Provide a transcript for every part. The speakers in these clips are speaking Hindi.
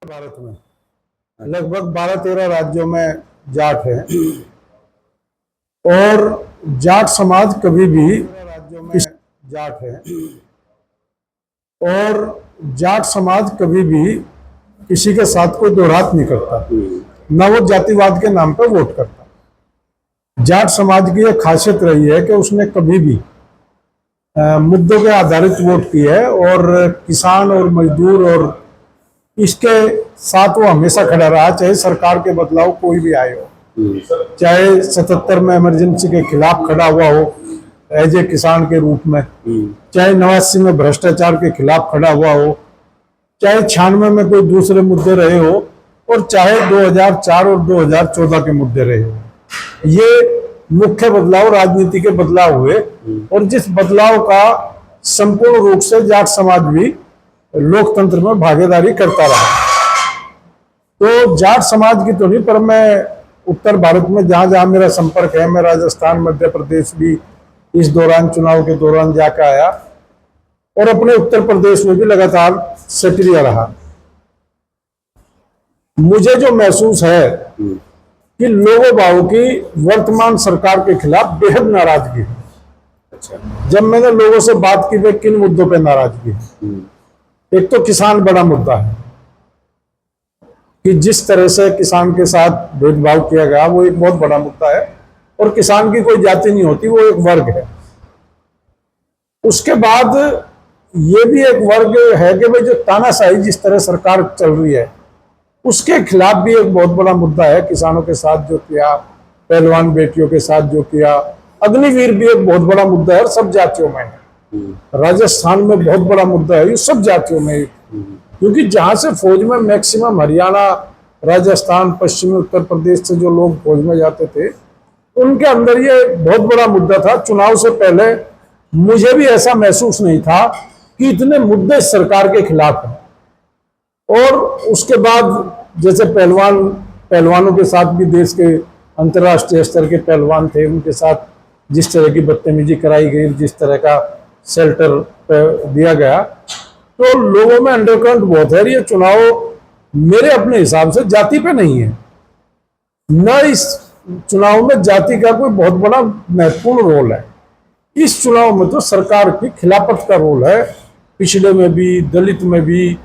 भारत में लगभग 12-13 राज्यों में जाट हैं और जाट समाज कभी भी राज्यों में जाट है और जाट समाज कभी भी किसी के साथ कोई दोहरात नहीं करता, न वो जातिवाद के नाम पर वोट करता। जाट समाज की यह खासियत रही है कि उसने कभी भी मुद्दों के आधारित वोट की है और किसान और मजदूर और इसके साथ वो हमेशा खड़ा रहा, चाहे सरकार के बदलाव कोई भी आए हो, चाहे 77 में इमरजेंसी के खिलाफ खड़ा हुआ हो एज ए किसान के रूप में, चाहे 89 में भ्रष्टाचार के खिलाफ खड़ा हुआ हो, चाहे 96 में कोई दूसरे मुद्दे रहे हो और चाहे 2004 और 2014 के मुद्दे रहे हो। ये मुख्य बदलाव राजनीति के बदलाव हुए और जिस बदलाव का संपूर्ण रूप से जाट समाज भी लोकतंत्र में भागीदारी करता रहा। तो जाट समाज की तो नहीं, पर मैं उत्तर भारत में जहां जहां मेरा संपर्क है, मैं राजस्थान मध्य प्रदेश भी इस दौरान चुनाव के दौरान जाकर आया और अपने उत्तर प्रदेश में भी लगातार सक्रिय रहा। मुझे जो महसूस है कि लोगों बाबू की वर्तमान सरकार के खिलाफ बेहद नाराजगी है। अच्छा। जब मैंने लोगों से बात की वे किन मुद्दों पर नाराजगी है, एक तो किसान बड़ा मुद्दा है कि जिस तरह से किसान के साथ भेदभाव किया गया वो एक बहुत बड़ा मुद्दा है और किसान की कोई जाति नहीं होती, वो एक वर्ग है। उसके बाद ये भी एक वर्ग है कि भाई जो तानाशाही जिस तरह सरकार चल रही है उसके खिलाफ भी एक बहुत बड़ा मुद्दा है। किसानों के साथ जो किया, पहलवान बेटियों के साथ जो किया, अग्निवीर भी एक बहुत बड़ा मुद्दा है और सब जातियों में है। राजस्थान में बहुत बड़ा मुद्दा है, ये सब जातियों में, क्योंकि जहां से फौज में मैक्सिमम हरियाणा, राजस्थान, पश्चिमी उत्तर प्रदेश से जो लोग फौज में जाते थे उनके अंदर ये बहुत बड़ा मुद्दा था। चुनाव से पहले मुझे भी ऐसा महसूस नहीं था कि इतने मुद्दे सरकार के खिलाफ हैं। और उसके बाद जैसे पहलवानों के साथ भी, देश के अंतर्राष्ट्रीय स्तर के पहलवान थे, उनके साथ जिस तरह की बदतमीजी कराई गई, जिस तरह का शेल्टर दिया गया, तो लोगों में अंडरकरंट बहुत है। ये चुनाव मेरे अपने हिसाब से जाति पे नहीं है, न इस चुनाव में जाति का कोई बहुत बड़ा महत्वपूर्ण रोल है। इस चुनाव में तो सरकार की खिलाफत का रोल है। पिछड़े में भी, दलित में भी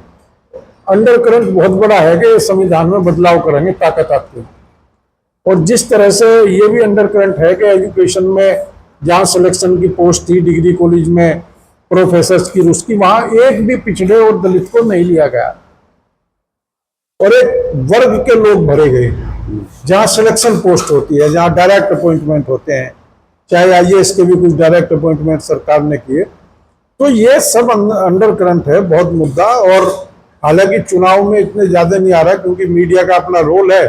अंडरकरंट बहुत बड़ा है कि संविधान में बदलाव करेंगे ताकत आती है। और जिस तरह से ये भी अंडरकरंट है कि एजुकेशन में जहाँ सिलेक्शन की पोस्ट थी डिग्री कॉलेज में प्रोफेसर की, उसकी वहां एक भी पिछड़े और दलित को नहीं लिया गया और एक वर्ग के लोग भरे गए। जहां सिलेक्शन पोस्ट होती है, जहां डायरेक्ट अपॉइंटमेंट होते हैं, चाहे आईएएस के भी कुछ डायरेक्ट अपॉइंटमेंट सरकार ने किए, तो ये सब अंडर करंट है बहुत मुद्दा। और हालांकि चुनाव में इतने ज्यादा नहीं आ रहा क्योंकि मीडिया का अपना रोल है,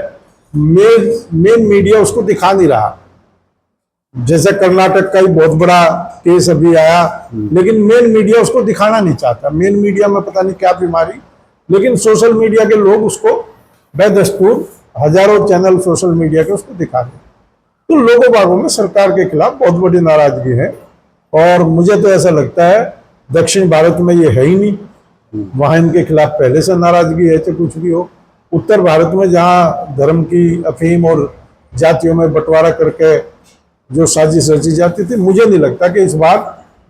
मेन मीडिया उसको दिखा नहीं रहा। जैसे कर्नाटक का ही बहुत बड़ा केस अभी आया, लेकिन मेन मीडिया उसको दिखाना नहीं चाहता। मेन मीडिया में पता नहीं क्या बीमारी, लेकिन सोशल मीडिया के लोग उसको बेदस्तूर हजारों चैनल सोशल मीडिया के उसको दिखा रहे। तो लोगों बागों में सरकार के खिलाफ बहुत बड़ी नाराजगी है और मुझे तो ऐसा लगता है दक्षिण भारत में ये है ही नहीं, वहां इनके खिलाफ पहले से नाराजगी है, चाहे कुछ भी हो। उत्तर भारत में जहाँ धर्म की अफीम और जातियों में बंटवारा करके जो साजिश रची जाती थी, मुझे नहीं लगता कि इस बार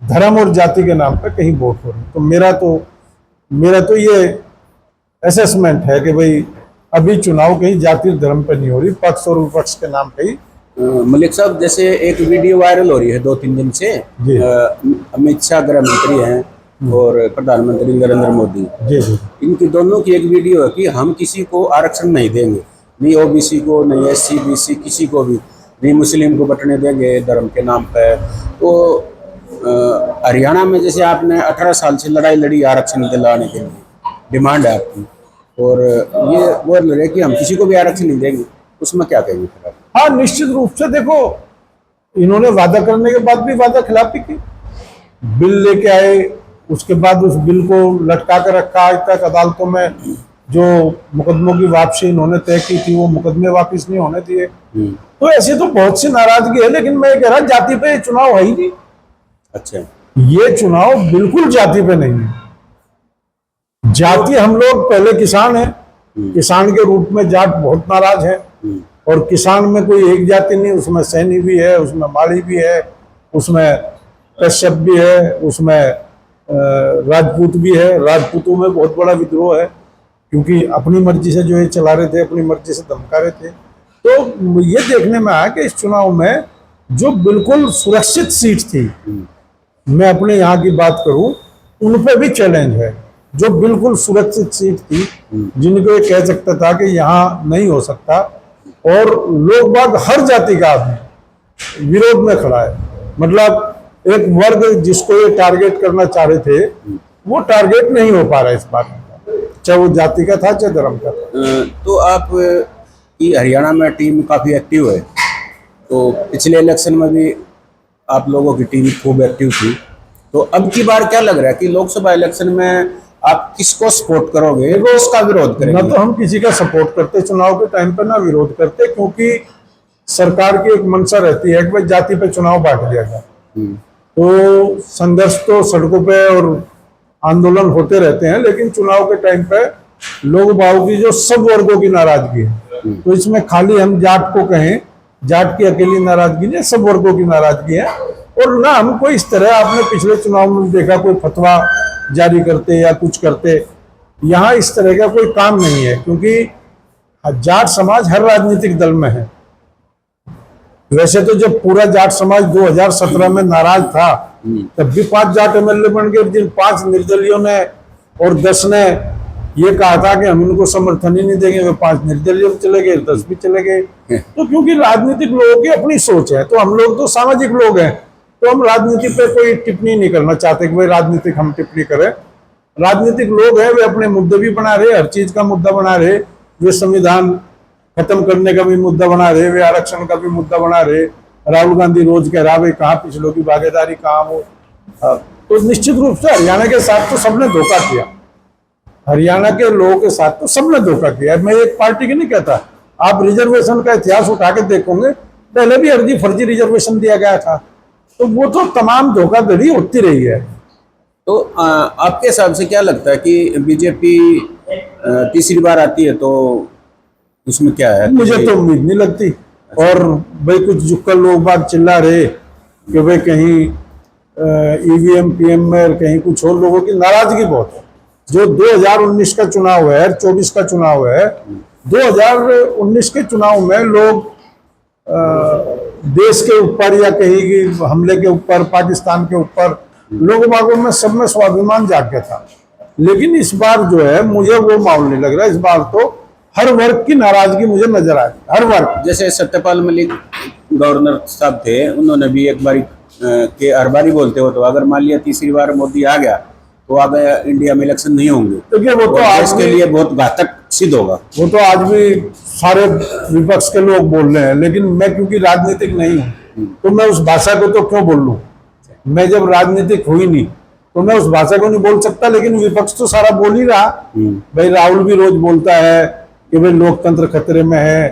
धर्म और जाति के नाम पर कहीं वोट हो रही। तो मेरा तो ये असेसमेंट है कि भाई अभी चुनाव कहीं जाति धर्म पर नहीं हो रही, पक्ष और विपक्ष के नाम पे ही। मलिक साहब, जैसे एक वीडियो वायरल हो रही है 2-3 दिन से, अमित शाह गृह मंत्री हैं और प्रधानमंत्री नरेंद्र मोदी जी, इनकी दोनों की एक वीडियो है कि हम किसी को आरक्षण नहीं देंगे, नहीं ओबीसी को, नहीं एससी बीसी किसी को भी नहीं, मुस्लिम को बटने देंगे धर्म के नाम पर। तो हरियाणा में जैसे आपने 18 साल से लड़ाई लड़ी आरक्षण दिलाने के लिए, डिमांड है आपकी, और ये बोल रहे कि हम किसी को भी आरक्षण नहीं देंगे, उसमें क्या कहेंगे? हाँ, निश्चित रूप से देखो, इन्होंने वादा करने के बाद भी वादा खिलाफी की। बिल लेके आए, उसके बाद उस बिल को लटका कर रखा। आज तक अदालतों में जो मुकदमों की वापसी इन्होंने तय की थी वो मुकदमे वापस नहीं होने दिए। तो ऐसी तो बहुत सी नाराजगी है, लेकिन मैं कह रहा जाति पे चुनाव है ही नहीं। अच्छा, ये चुनाव बिल्कुल जाति पे नहीं है। जाति हम लोग पहले किसान हैं, किसान के रूप में जाट बहुत नाराज है। और किसान में कोई एक जाति नहीं, उसमें सैनी भी है, उसमें माली भी है, उसमें कश्यप भी है, उसमें राजपूत भी है। राजपूतों में बहुत बड़ा विद्रोह है, क्योंकि अपनी मर्जी से जो ये चला रहे थे, अपनी मर्जी से धमका रहे थे। तो ये देखने में आया कि इस चुनाव में जो बिल्कुल सुरक्षित सीट थी, मैं अपने यहाँ की बात करूं, उन पे भी चैलेंज है। जो बिल्कुल सुरक्षित सीट थी, जिनको ये कह सकता था कि यहाँ नहीं हो सकता, और लोग बाग हर जाति का आदमी विरोध में खड़ा है। मतलब एक वर्ग जिसको ये टारगेट करना चाह रहे थे, वो टारगेट नहीं हो पा रहा है इस बात में, चाहे वो जाति का था चाहे धर्म का था। तो आप की हरियाणा में टीम काफ़ी एक्टिव है, तो पिछले इलेक्शन में भी आप लोगों की टीम खूब एक्टिव थी। तो अब की बार क्या लग रहा है कि लोकसभा इलेक्शन में आप किसको सपोर्ट करोगे, किसका विरोध करेंगे? ना तो हम किसी का सपोर्ट करते चुनाव के टाइम पे, ना विरोध करते, क्योंकि सरकार की एक मंशा रहती है कि भाई जाति पे चुनाव बांट दिया जाए। तो संघर्ष तो सड़कों पे और आंदोलन होते रहते हैं, लेकिन चुनाव के टाइम पे लोग बागों की जो सब वर्गों की नाराजगी है, तो इसमें खाली हम जाट को कहें, जाट की अकेली नाराजगी नहीं, सब वर्गों की नाराजगी है। और ना हम कोई इस तरह, आपने पिछले चुनाव में देखा, कोई फतवा जारी करते या कुछ करते, यहाँ इस तरह का कोई काम नहीं है, क्योंकि जाट समाज हर राजनीतिक दल में है। वैसे तो जब पूरा जाट समाज 2017 में नाराज था, तब भी 5 जाट एमएलए बन गए, जिन 5 निर्दलियों ने और 10 ने ये कहा था कि हम इनको समर्थन ही नहीं देंगे, वे 5 निर्दलीय चले गए, 10 भी चले गए। तो क्योंकि राजनीतिक लोगों की अपनी सोच है, तो हम लोग तो सामाजिक लोग हैं, तो हम राजनीति पे कोई टिप्पणी नहीं करना चाहते कि भाई राजनीतिक हम टिप्पणी करें। राजनीतिक लोग हैं, वे अपने मुद्दे भी बना रहे, हर चीज का मुद्दा बना रहे, वे संविधान खत्म करने का भी मुद्दा बना रहे, वे आरक्षण का भी मुद्दा बना रहे। राहुल गांधी रोज कह रहा भाई कहाँ पिछलों की भागीदारी, कहाँ वो। तो निश्चित रूप से हरियाणा के साथ तो सबने धोखा किया, हरियाणा के लोगों के साथ तो सबने धोखा किया। मैं एक पार्टी की नहीं कहता, आप रिजर्वेशन का इतिहास उठा के देखोगे, पहले भी अर्जी फर्जी रिजर्वेशन दिया गया था, तो वो तो तमाम धोखाधड़ी होती रही है। तो आपके हिसाब से क्या लगता है कि बीजेपी तीसरी बार आती है, तो उसमें क्या है? मुझे तो उम्मीद नहीं लगती। और भाई कुछ जुक्कल लोग बात चिल्ला रहे कि भाई कहीं ईवीएम पीएम में, कहीं कुछ और, लोगों की नाराजगी बहुत है। जो 2019 का चुनाव है, 24 का चुनाव है, 2019 के चुनाव में लोग देश के ऊपर या कहीं की हमले के ऊपर, पाकिस्तान के ऊपर, लोगों बागों में सब में स्वाभिमान जाग गया था। लेकिन इस बार जो है, मुझे वो माहौल नहीं लग रहा। इस बार तो हर वर्ग की नाराजगी मुझे नजर आ रही, हर वर्ग। जैसे सत्यपाल मलिक गवर्नर साहब थे, उन्होंने भी एक बारी के हर बारी बोलते हो, तो अगर मान लिया तीसरी बार मोदी आ गया तो आगे इंडिया में इलेक्शन नहीं होंगे, देखिए वो तो आज के लिए बहुत घातक सिद्ध होगा। वो तो आज भी सारे विपक्ष के लोग बोल रहे हैं, लेकिन मैं क्योंकि राजनीतिक नहीं हूँ, तो मैं उस भाषा को तो क्यों बोल लूँ। मैं जब राजनीतिक हुई नहीं तो मैं उस भाषा को नहीं बोल सकता, लेकिन विपक्ष तो सारा बोल ही रहा। भाई राहुल भी रोज बोलता है कि भाई लोकतंत्र खतरे में है,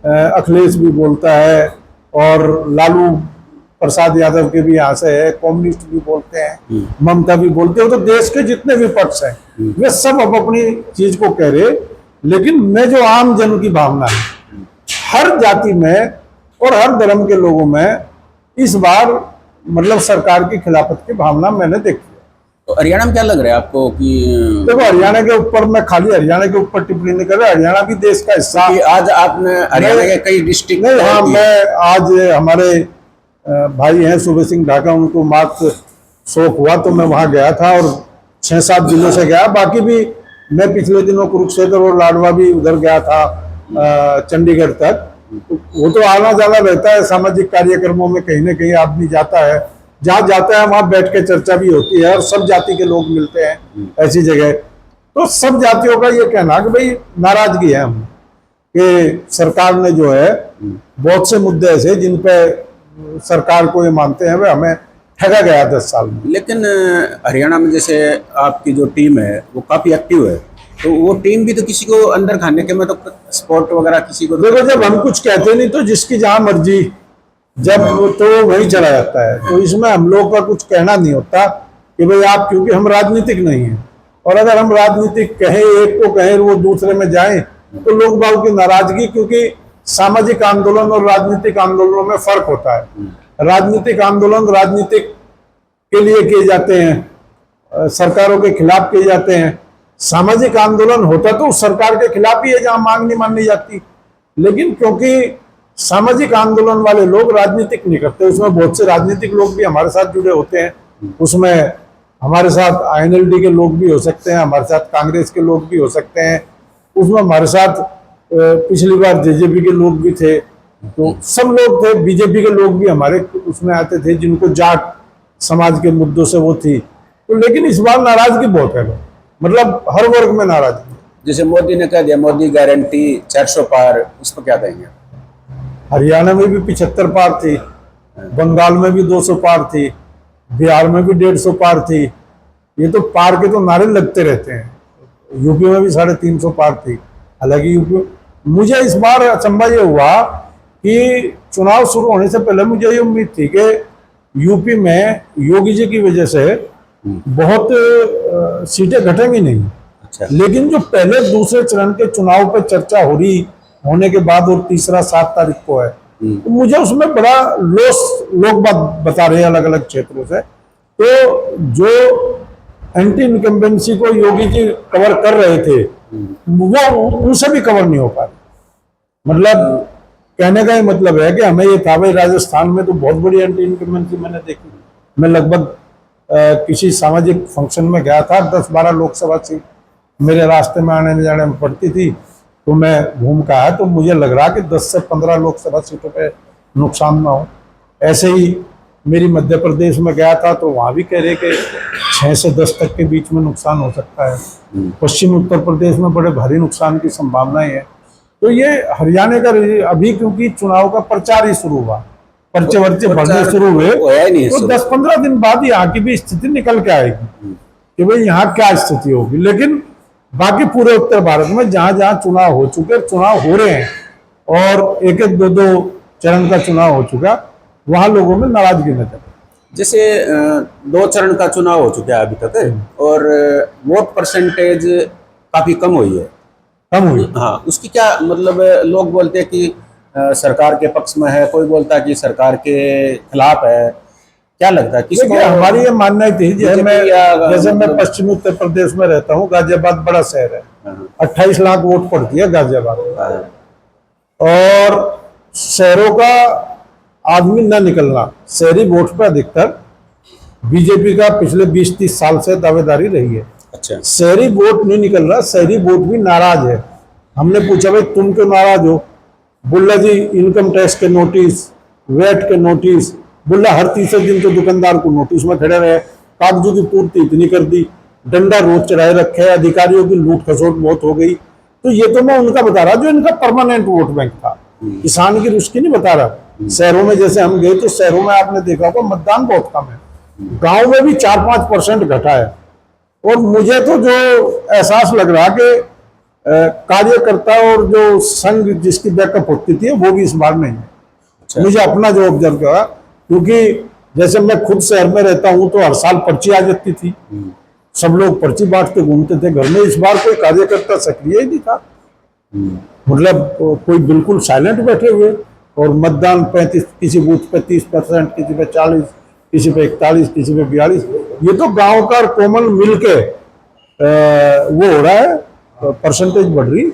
अखिलेश भी बोलता है, और लालू प्रसाद यादव के भी यहाँ से है, कम्युनिस्ट भी बोलते हैं, ममता भी बोलते हैं। तो देश के जितने विपक्ष हैं वे सब अब अपनी चीज को कह रहे, लेकिन मैं जो आम जन की भावना है, हर जाति में और हर धर्म के लोगों में इस बार मतलब सरकार की खिलाफत की भावना मैंने देखी। तो हरियाणा में क्या लग रहा है आपको कि देखो, हरियाणा के ऊपर मैं खाली हरियाणा के ऊपर टिप्पणी नहीं कर रहा, हरियाणा भी देश का हिस्सा। आज आपने हरियाणा के कई डिस्ट्रिक्ट नहीं, हाँ, मैं आज हमारे भाई हैं सुबह सिंह ढाका, उनको मात्र शौक हुआ तो मैं वहाँ गया था, और 6-7 दिनों से गया। बाकी भी मैं पिछले दिनों कुरुक्षेत्र और लाडवा भी उधर गया था, चंडीगढ़ तक। वो तो आना जाना रहता है, सामाजिक कार्यक्रमों में कहीं ना कहीं आदमी जाता है, जहाँ जाता है वहाँ बैठ के चर्चा भी होती है, और सब जाति के लोग मिलते हैं ऐसी जगह। तो सब जातियों का ये कहना कि भाई नाराजगी है हम कि सरकार ने जो है बहुत से मुद्दे ऐसे जिन पे सरकार को ये मानते हैं वे हमें ठगा गया 10 साल में। लेकिन हरियाणा में जैसे आपकी जो टीम है वो काफी एक्टिव है, तो वो टीम भी तो किसी को अंदर खाने के में तो स्पोर्ट वगैरह किसी को देखो, जब हम कुछ कहते नहीं तो जिसकी जहाँ मर्जी जब तो वही चला जाता है। तो इसमें हम लोग का कुछ कहना नहीं होता कि भाई आप, क्योंकि हम राजनीतिक नहीं है, और अगर हम राजनीतिक कहें, एक को कहें वो दूसरे में जाए तो लोग बाग की नाराजगी, क्योंकि सामाजिक आंदोलन और राजनीतिक आंदोलनों में फर्क होता है। राजनीतिक आंदोलन राजनीतिक के लिए किए जाते हैं, सरकारों के खिलाफ किए जाते हैं। सामाजिक आंदोलन होता तो उस सरकार के खिलाफ ही है जहां मांग नहीं मानी जाती। लेकिन क्योंकि सामाजिक आंदोलन वाले लोग राजनीतिक नहीं करते, उसमें बहुत से राजनीतिक लोग भी हमारे साथ जुड़े होते हैं, उसमें हमारे साथ INLD के लोग भी हो सकते हैं, हमारे साथ कांग्रेस के लोग भी हो सकते हैं, उसमें हमारे साथ पिछली बार JJP के लोग भी थे, तो सब लोग थे, BJP के लोग भी हमारे उसमें आते थे जिनको जाट समाज के मुद्दों से वो थी। तो लेकिन इस बार नाराजगी बहुत है, मतलब हर वर्ग में नाराजगी। जैसे मोदी ने कह दिया मोदी गारंटी 400 पार, इस पर क्या कहेंगे? हरियाणा में भी 75 पार थी, बंगाल में भी 200 पार थी, बिहार में भी 150 पार थी। ये तो पार के तो नारे लगते रहते हैं। यूपी में भी 350 पार थी। हालांकि यूपी, मुझे इस बार अचंभा ये हुआ कि चुनाव शुरू होने से पहले मुझे ये उम्मीद थी कि यूपी में योगी जी की वजह से बहुत सीटें घटेंगी नहीं। अच्छा। लेकिन जो पहले दूसरे चरण के चुनाव पर चर्चा हो रही होने के बाद और तीसरा 7 तारीख को है, तो मुझे उसमें बड़ा लॉस लोग बता रहे हैं अलग अलग क्षेत्रों से। तो जो एंटी इनकम्बेंसी को योगी जी कवर कर रहे थे वो उनसे भी कवर नहीं हो पा रहे। मतलब कहने का ही मतलब है कि हमें ये था भाई राजस्थान में तो बहुत बड़ी एंटी इनकम्बेंसी मैंने देखी। मैं लगभग किसी सामाजिक फंक्शन में गया था, 10-12 लोकसभा सीट मेरे रास्ते में आने जाने में पड़ती थी, तो मैं घूम कर आया, तो मुझे लग रहा कि 10 से 15 लोकसभा सीटों पे नुकसान ना हो। ऐसे ही मेरी मध्य प्रदेश में गया था तो वहाँ भी कह रहे कि 6 से 10 तक के बीच में नुकसान हो सकता है। पश्चिम उत्तर प्रदेश में बड़े भारी नुकसान की संभावनाएं है। तो ये हरियाणा का अभी क्योंकि चुनाव का प्रचार ही शुरू हुआ, पर्चे वर्चे भरने शुरू हुए, तो 10-15 दिन बाद यहाँ की भी स्थिति निकल के आएगी कि भाई यहाँ क्या स्थिति होगी। लेकिन बाकी पूरे उत्तर भारत में जहां जहां चुनाव हो चुके, चुनाव हो रहे हैं और 1-1, 2-2 चरण का चुनाव हो चुका, वहां लोगों में नाराजगी नजर। जैसे 2 चरण का चुनाव हो चुका है अभी तक और वोट परसेंटेज काफी कम हुई है। कम हुई? हाँ, उसकी क्या मतलब? लोग बोलते हैं कि सरकार के पक्ष में है, कोई बोलता है कि सरकार के खिलाफ है। क्या लगता है किसको? हमारी ये मानना थी, जैसे मैं पश्चिमी उत्तर प्रदेश में रहता हूँ, गाजियाबाद बड़ा शहर है, 28 लाख वोट पड़ती है गाजियाबाद, और शहरों का आदमी न निकलना, शहरी वोट पर अधिकतर बीजेपी का पिछले 20-30 साल से दावेदारी रही है। अच्छा। शहरी वोट नहीं निकल रहा, शहरी वोट भी नाराज है। हमने पूछा भाई तुम क्यों नाराज हो? बुल्ला जी इनकम टैक्स के नोटिस, वैट के नोटिस, बुल्ला हर तीसरे दिन तो दुकानदार को नोटिस में खड़े रहे, कागजों की पूर्ति इतनी कर दी, डंडा रोज चढ़ाए रखे, अधिकारियों की लूट खसोट बहुत हो गई। तो ये तो मैं उनका बता रहा जो इनका परमानेंट वोट बैंक था, किसान की रुष्की नहीं बता रहा। शहरों में जैसे हम गए तो शहरों में आपने देखा होगा मतदान बहुत कम है, गांव में भी 4-5% घटा है। और मुझे तो जो एहसास लग रहा कि कार्यकर्ता और जो संघ जिसकी बैकअप होती थी वो भी इस बार नहीं है। अच्छा। मुझे अपना जो ऑब्जर्व करा, क्योंकि जैसे मैं खुद शहर में रहता हूं तो हर साल पर्ची आ जाती थी, सब लोग पर्ची बांटते घूमते थे घर में। इस बार कोई कार्यकर्ता सक्रिय ही नहीं था, मतलब कोई बिल्कुल साइलेंट बैठे हुए। और मतदान 35, किसी बूथ पे 30%, किसी पे 40, किसी पे 41, किसी पे 42। ये तो गांव का कॉमन मिलके वो हो रहा है, परसेंटेज बढ़ रही।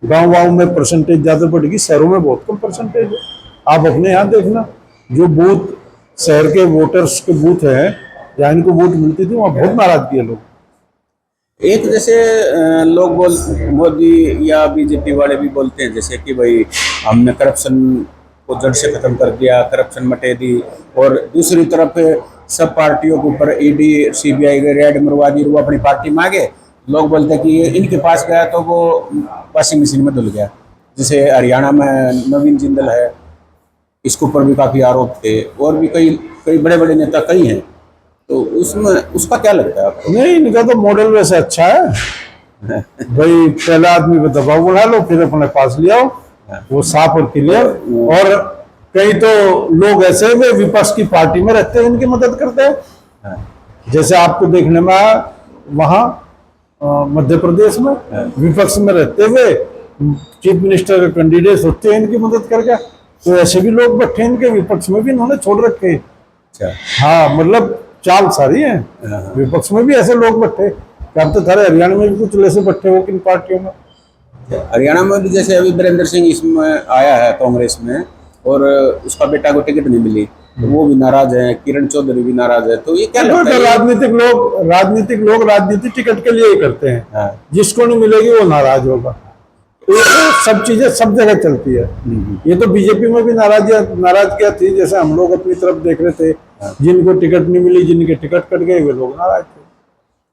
गांव में परसेंटेज ज्यादा बढ़ेगी, शहरों में बहुत कम परसेंटेज है। आप अपने यहाँ देखना, जो बूथ शहर के वोटर्स के बूथ हैं जहाँ इनको वोट मिलती थी वहाँ बहुत नाराजगी है लोग। एक जैसे लोग मोदी या बीजेपी वाले भी बोलते हैं जैसे कि भाई हमने करप्शन को जड़ से खत्म कर दिया, करप्शन मटे दी, और दूसरी तरफ सब पार्टियों के ऊपर ED CBI के रेड मरवा दी, वो अपनी पार्टी में आ गए। लोग बोलते हैं कि इनके पास गया तो वो वॉशिंग मशीन में धुल गया। जैसे हरियाणा में नवीन जिंदल है, इसके ऊपर भी काफी आरोप थे, और भी कई बड़े बड़े नेता कई हैं। तो उसमें उसका क्या लगता है आपको? नहीं, इनका तो मॉडल वैसे अच्छा है भाई, पहला आदमी पे दबाव बढ़ा लो, फिर अपने पास ले आओ, वो साफ और क्लियर। और कई तो लोग ऐसे वे विपक्ष की पार्टी में रहते हैं, इनकी मदद करते हैं। जैसे आपको देखने में वहां मध्य प्रदेश में विपक्ष में रहते हुए चीफ मिनिस्टर के कैंडिडेट होते हैं इनकी मदद करके, तो ऐसे भी लोग बैठे इनके विपक्ष में भी इन्होंने छोड़ रखे हैं। अच्छा। हाँ मतलब चाल सारी है, विपक्ष में भी ऐसे लोग बैठे। क्या तो थारे हरियाणा में भी कुछ ऐसे बैठे हो किन पार्टियों में? हरियाणा में भी जैसे अभी वीरेंद्र सिंह इसमें आया है कांग्रेस में, और उसका बेटा को टिकट नहीं मिली, तो वो भी नाराज है, किरण चौधरी भी नाराज है। तो ये क्या लगता है? राजनीतिक लोग राजनीति टिकट के लिए ही करते हैं। हाँ। जिसको नहीं मिलेगी वो नाराज होगा। तो ये तो सब चीजें सब जगह चलती है। ये तो बीजेपी में भी नाराजगियां थी, जैसे हम लोग अपनी तरफ देख रहे थे। जिनको टिकट नहीं मिली, जिनके टिकट कट गए, वे लोग नाराज थे।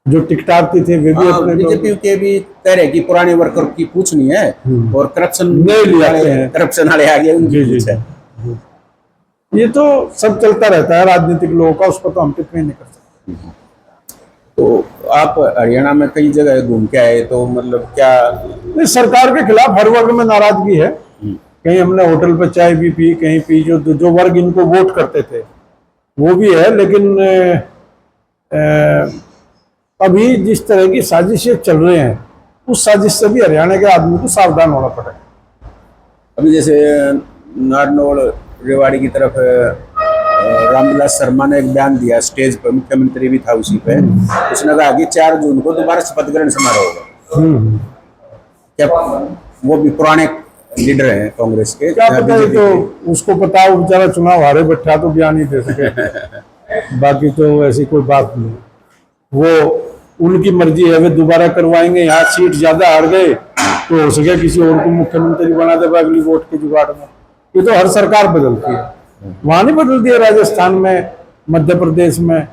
जो टिकटार्थी थे वे भी अपने बीजेपी के भी कह रहे कि पुराने वर्कर की पूछ नहीं है, और करप्शन नहीं लियाते हैं, करप्शन वाले आगे उनकी जी, पूछ है। ये तो सब चलता रहता है राजनीतिक लोगों का, उस पर तो हम टिप्पणी नहीं कर सकते। तो आप हरियाणा में कई जगह घूम के आए, तो मतलब क्या? नहीं, सरकार के खिलाफ हर वर्ग में नाराजगी है। कहीं हमने होटल पर चाय भी पी, कहीं पी, जो वर्ग इनको वोट करते थे वो भी है। लेकिन अभी जिस तरह की साजिशें चल रहे हैं, उस साजिश से भी हरियाणा के आदमी को सावधान होना पड़ेगा। अभी जैसे नारनौल रेवाड़ी की तरफ रामविलास शर्मा ने एक बयान दिया स्टेज पर, मुख्यमंत्री भी था उसी पे। उसने कहा कि 4 जून को दोबारा शपथ ग्रहण समारोह होगा। क्या वो भी पुराने लीडर हैं कांग्रेस के? क्या पता है, तो उसको पता हो, बेचारा चुनाव हारे बैठा तो बयान नहीं दे सके। बाकी तो ऐसी कोई बात नहीं, वो उनकी मर्जी है, वे दोबारा करवाएंगे। यहाँ सीट ज्यादा हार गए तो हो सके किसी और को मुख्यमंत्री बना दे अगली वोट के जुगाड़ में। ये तो हर सरकार बदलती है, वहां नहीं बदलती है। राजस्थान में, मध्य प्रदेश में,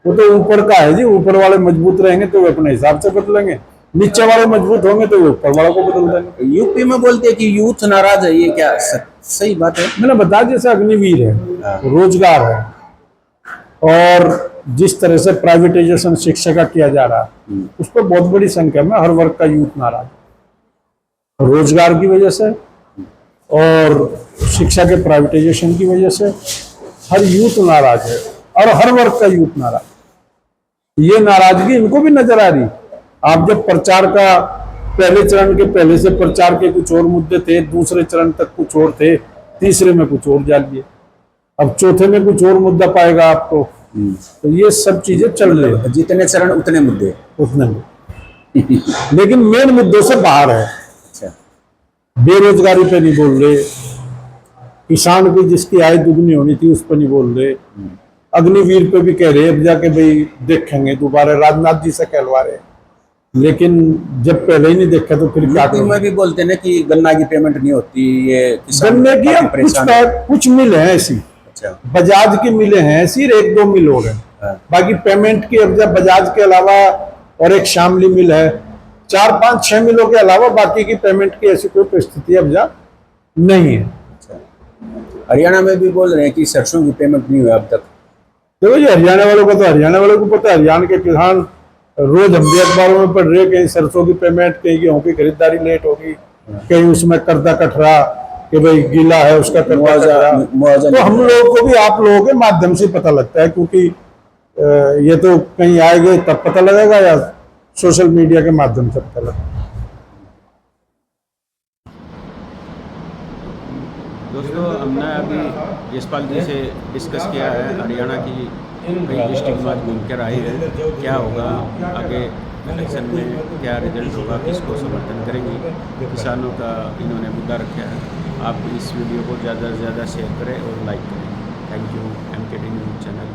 वो तो ऊपर का है जी। ऊपर वाले मजबूत रहेंगे तो वे अपने हिसाब से बदलेंगे, नीचे वाले मजबूत होंगे तो वे ऊपर वालों को बदल देंगे। यूपी में बोलते हैं कि यूथ नाराज है, ये क्या सही बात है? मैंने बताया जैसे अग्निवीर है, रोजगार है, और जिस तरह से प्राइवेटाइजेशन शिक्षा का किया जा रहा है, उस पर बहुत बड़ी संख्या में हर वर्ग का यूथ नाराज है। रोजगार की वजह से और शिक्षा के प्राइवेटाइजेशन की वजह से हर यूथ नाराज है, और हर वर्ग का यूथ नाराज। ये नाराजगी इनको भी नजर आ रही। आप जब प्रचार का पहले चरण के पहले से प्रचार के कुछ और मुद्दे थे, दूसरे चरण तक कुछ और थे, तीसरे में कुछ और जानिए, अब चौथे में कुछ और मुद्दा पाएगा आपको। तो ये सब चीजें चल रही है। जितने चरण उतने मुद्दे, उतने में लेकिन मेन मुद्दों से बाहर है। अच्छा। बेरोजगारी पे नहीं बोल रहे, किसान की जिसकी आय दुगनी होनी थी उस पर नहीं बोल रहे, अग्निवीर पे भी कह रहे अब जाके भाई देखेंगे दोबारा, राजनाथ जी से कहलवा रहे। लेकिन जब पहले ही नहीं देखा तो फिर क्या में भी बोलते हैं कि गन्ना की पेमेंट नहीं होती, ये गन्ने की कुछ मिल है ऐसी। अच्छा। बजाज की मिलें हैं, सिर्फ 1-2 मिल हो रहे, बाकी पेमेंट की अब जब बजाज के अलावा और एक शामली मिल है, 4-5-6 मिलों के अलावा बाकी की पेमेंट की ऐसी कोई परिस्थिति अब जा नहीं है। अच्छा। हरियाणा में भी बोल रहे हैं कि सरसों की पेमेंट नहीं हुई अब तक। देखो ये हरियाणा वालों का तो हरियाणा वालों को पता है। हरियाणा के किसान रोज हम भी अखबारों में पढ़ रहे, कहीं सरसों की पेमेंट, कहीं गेहूं की खरीदारी लेट होगी, कहीं उसमें कर्जा कट रहा कि भाई गीला है उसका मुआवजा। तो हम लोगों को भी आप लोगों के माध्यम से पता लगता है, क्योंकि ये तो कहीं आएंगे तब पता लगेगा या सोशल मीडिया के माध्यम से पता लगेगा। दोस्तों, हमने अभी यशपाल जी से डिस्कस किया है हरियाणा की कई डिस्ट्रिक्ट में घूम कर आए हैं। क्या होगा आगे इलेक्शन में, क्या रिजल्ट होगा, किसको समर्थन करेंगे, किसानों का इन्होंने मुद्दा रखा है। आप इस वीडियो को ज़्यादा से ज़्यादा शेयर करें और लाइक करें। Thank you. MKT news channel.